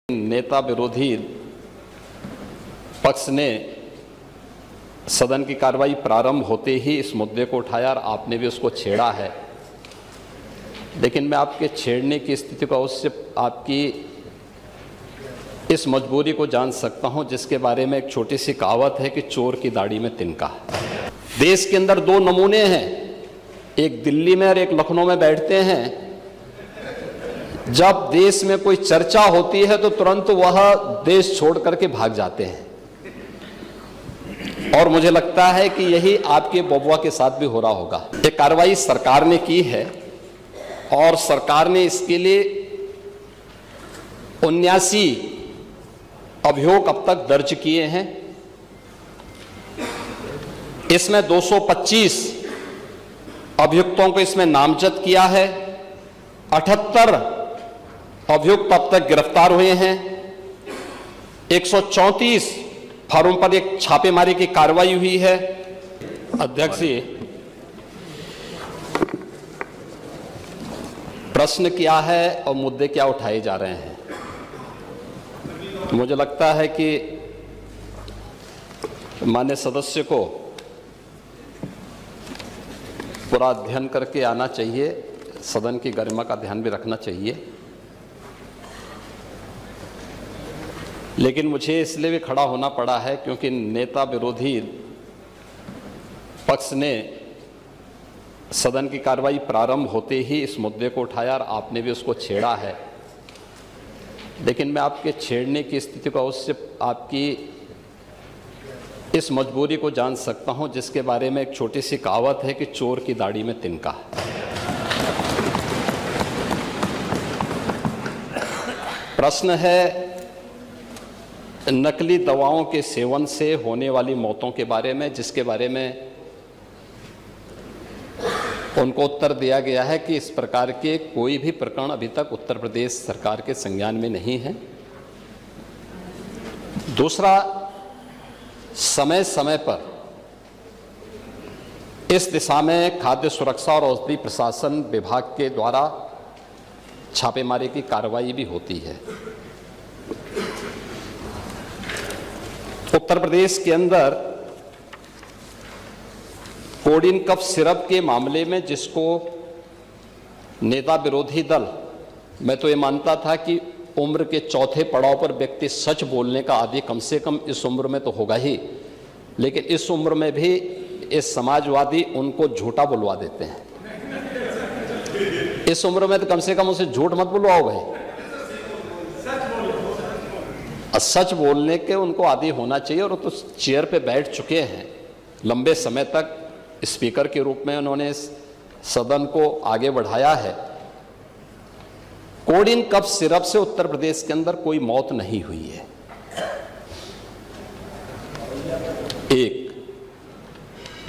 नेता विरोधी पक्ष ने सदन की कार्रवाई प्रारंभ होते ही इस मुद्दे को उठाया और आपने भी उसको छेड़ा है। लेकिन मैं आपके छेड़ने की स्थिति का उससे आपकी इस मजबूरी को जान सकता हूं, जिसके बारे में एक छोटी सी कहावत है कि चोर की दाढ़ी में तिनका। देश के अंदर दो नमूने हैं, एक दिल्ली में और एक लखनऊ में बैठते हैं। जब देश में कोई चर्चा होती है तो तुरंत वह देश छोड़ करके भाग जाते हैं, और मुझे लगता है कि यही आपके बबुआ के साथ भी हो रहा होगा। ये कार्रवाई सरकार ने की है और सरकार ने इसके लिए 79 अभियोग अब तक दर्ज किए हैं। इसमें 225 अभियुक्तों को इसमें नामजद किया है। 78 अभियुक्त अब तक गिरफ्तार हुए हैं। 134 फर्मों पर एक छापेमारी की कार्रवाई हुई है। अध्यक्ष जी, प्रश्न क्या है और मुद्दे क्या उठाए जा रहे हैं? मुझे लगता है कि माननीय सदस्य को पूरा अध्ययन करके आना चाहिए, सदन की गरिमा का ध्यान भी रखना चाहिए। लेकिन मुझे इसलिए भी खड़ा होना पड़ा है क्योंकि नेता विरोधी पक्ष ने सदन की कार्रवाई प्रारंभ होते ही इस मुद्दे को उठाया और आपने भी उसको छेड़ा है। लेकिन मैं आपके छेड़ने की स्थिति का उससे आपकी इस मजबूरी को जान सकता हूं, जिसके बारे में एक छोटी सी कहावत है कि चोर की दाढ़ी में तिनका। प्रश्न है नकली दवाओं के सेवन से होने वाली मौतों के बारे में, जिसके बारे में उनको उत्तर दिया गया है कि इस प्रकार के कोई भी प्रकरण अभी तक उत्तर प्रदेश सरकार के संज्ञान में नहीं है। दूसरा, समय समय पर इस दिशा में खाद्य सुरक्षा और औषधि प्रशासन विभाग के द्वारा छापेमारी की कार्रवाई भी होती है। उत्तर प्रदेश के अंदर कोडिन कफ सिरप के मामले में, जिसको नेता विरोधी दल, मैं तो ये मानता था कि उम्र के चौथे पड़ाव पर व्यक्ति सच बोलने का आदी कम से कम इस उम्र में तो होगा ही, लेकिन इस उम्र में भी इस समाजवादी उनको झूठा बुलवा देते हैं। इस उम्र में तो कम से कम उसे झूठ मत बुलवाओ भाई, सच बोलने के उनको आदी होना चाहिए। और तो चेयर पे बैठ चुके हैं लंबे समय तक, स्पीकर के रूप में उन्होंने सदन को आगे बढ़ाया है। कोडिन कफ सिरप से उत्तर प्रदेश के अंदर कोई मौत नहीं हुई है। एक।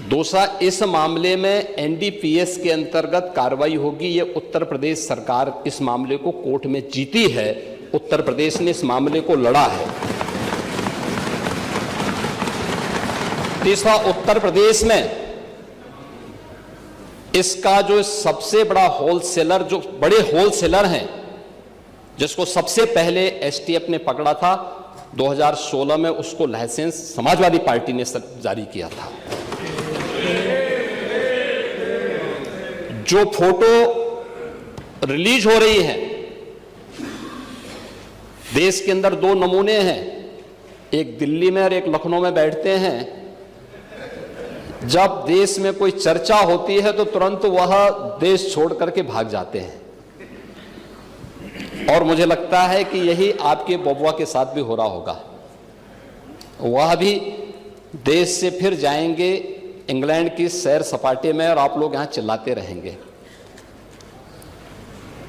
दूसरा, इस मामले में एनडीपीएस के अंतर्गत कार्रवाई होगी। ये उत्तर प्रदेश सरकार इस मामले को कोर्ट में जीती है, उत्तर प्रदेश ने इस मामले को लड़ा है। तीसरा, उत्तर प्रदेश में इसका जो सबसे बड़ा होलसेलर, जो बड़े होलसेलर हैं, जिसको सबसे पहले एसटीएफ ने पकड़ा था 2016 में, उसको लाइसेंस समाजवादी पार्टी ने जारी किया था। जो फोटो रिलीज हो रही है, देश के अंदर दो नमूने हैं, एक दिल्ली में और एक लखनऊ में बैठते हैं। जब देश में कोई चर्चा होती है तो तुरंत वह देश छोड़ करके भाग जाते हैं, और मुझे लगता है कि यही आपके बबुआ के साथ भी हो रहा होगा। वह भी देश से फिर जाएंगे इंग्लैंड की सैर सपाटे में, और आप लोग यहां चिल्लाते रहेंगे।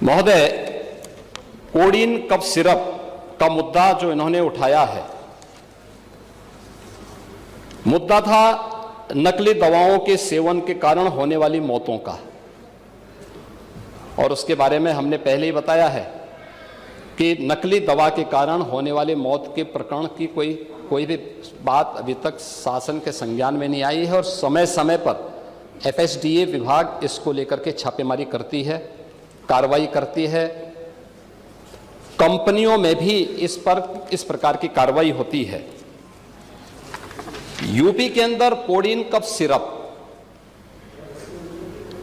महोदय, कोडिन कफ सिरप का मुद्दा जो इन्होंने उठाया है, मुद्दा था नकली दवाओं के सेवन के कारण होने वाली मौतों का, और उसके बारे में हमने पहले ही बताया है कि नकली दवा के कारण होने वाले मौत के प्रकरण की कोई भी बात अभी तक शासन के संज्ञान में नहीं आई है, और समय समय पर एफएसडीए विभाग इसको लेकर के छापेमारी करती है, कार्रवाई करती है। कंपनियों में भी इस प्रकार की कार्रवाई होती है। यूपी के अंदर कोडीन कफ सिरप,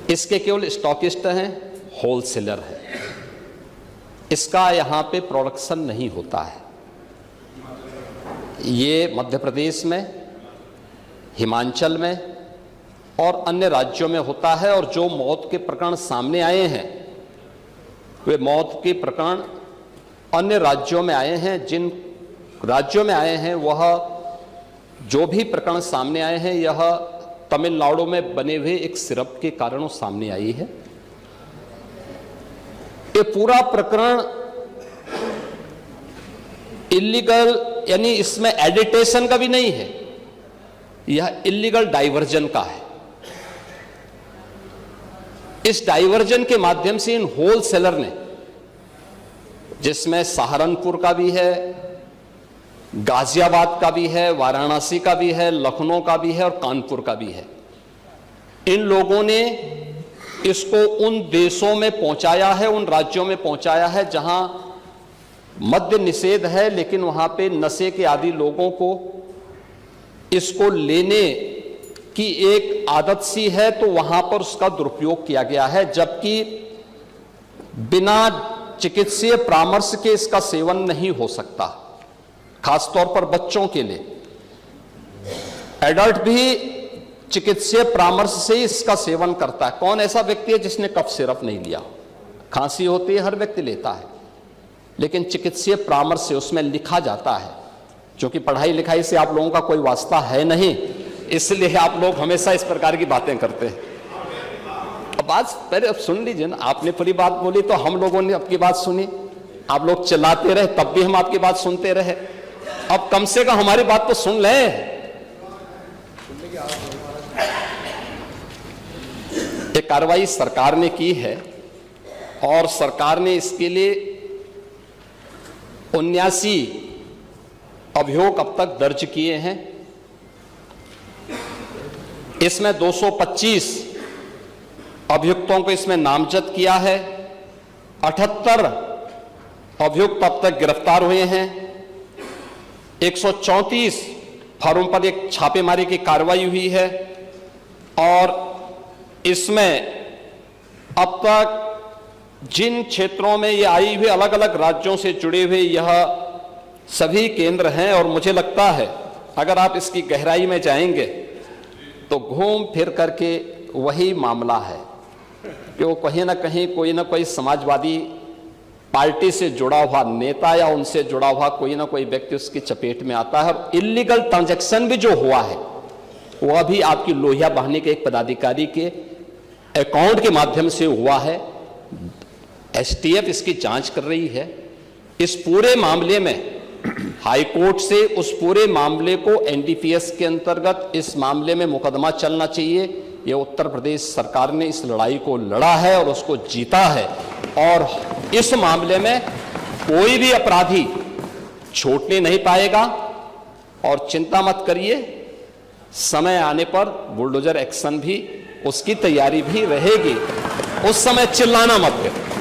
इसके केवल स्टॉकिस्ट हैं, होलसेलर है, इसका यहां पे प्रोडक्शन नहीं होता है। ये मध्य प्रदेश में, हिमाचल में और अन्य राज्यों में होता है। और जो मौत के प्रकरण सामने आए हैं, वे मौत के प्रकरण अन्य राज्यों में आए हैं। जिन राज्यों में आए हैं वह जो भी प्रकरण सामने आए हैं, यह तमिलनाडु में बने हुए एक सिरप के कारण सामने आई है। ये पूरा प्रकरण इलीगल, यानी इसमें एडिटेशन का भी नहीं है, यह इलीगल डाइवर्जन का है। इस डाइवर्जन के माध्यम से इन होलसेलर ने, जिसमें सहारनपुर का भी है, गाजियाबाद का भी है, वाराणसी का भी है, लखनऊ का भी है और कानपुर का भी है, इन लोगों ने इसको उन देशों में पहुंचाया है, उन राज्यों में पहुंचाया है जहां मद्य निषेध है, लेकिन वहां पे नशे के आदी लोगों को इसको लेने की एक आदत सी है, तो वहां पर उसका दुरुपयोग किया गया है। जबकि बिना चिकित्सीय परामर्श के इसका सेवन नहीं हो सकता, खासतौर पर बच्चों के लिए। एडल्ट भी चिकित्सीय परामर्श से इसका सेवन करता है। कौन ऐसा व्यक्ति है जिसने कफ सिरप नहीं लिया? खांसी होती है, हर व्यक्ति लेता है, लेकिन चिकित्सीय परामर्श से उसमें लिखा जाता है। क्योंकि पढ़ाई लिखाई से आप लोगों का कोई वास्ता है नहीं, इसलिए आप लोग हमेशा इस प्रकार की बातें करते हैं। अब बात पहले अब सुन लीजिए ना, आपने पूरी बात बोली तो हम लोगों ने आपकी बात सुनी, आप लोग चिल्लाते रहे तब भी हम आपकी बात सुनते रहे। अब कम से कम हमारी बात तो सुन ले। एक कार्रवाई सरकार ने की है और सरकार ने इसके लिए 79 अभियोग अब तक दर्ज किए हैं। इसमें 225 अभियुक्तों को इसमें नामजद किया है। 78 अभियुक्त अब तक गिरफ्तार हुए हैं। 134 फर्मों पर एक छापेमारी की कार्रवाई हुई है और इसमें अब तक जिन क्षेत्रों में ये आई हुई, अलग अलग राज्यों से जुड़े हुए यह सभी केंद्र हैं। और मुझे लगता है अगर आप इसकी गहराई में जाएंगे तो घूम फिर करके वही मामला है कि वो कहीं ना कहीं कोई ना कोई समाजवादी पार्टी से जुड़ा हुआ नेता या उनसे जुड़ा हुआ कोई ना कोई व्यक्ति उसकी चपेट में आता है। और इलीगल ट्रांजैक्शन भी जो हुआ है वह भी आपकी लोहिया बहाने के एक पदाधिकारी के अकाउंट के माध्यम से हुआ है। एसटीएफ इसकी जांच कर रही है। इस पूरे मामले में हाई कोर्ट से उस पूरे मामले को एनडीपीएस के अंतर्गत इस मामले में मुकदमा चलना चाहिए। ये उत्तर प्रदेश सरकार ने इस लड़ाई को लड़ा है और उसको जीता है और इस मामले में कोई भी अपराधी छूटने नहीं पाएगा। और चिंता मत करिए, समय आने पर बुलडोजर एक्शन भी, उसकी तैयारी भी रहेगी। उस समय चिल्लाना मत करो।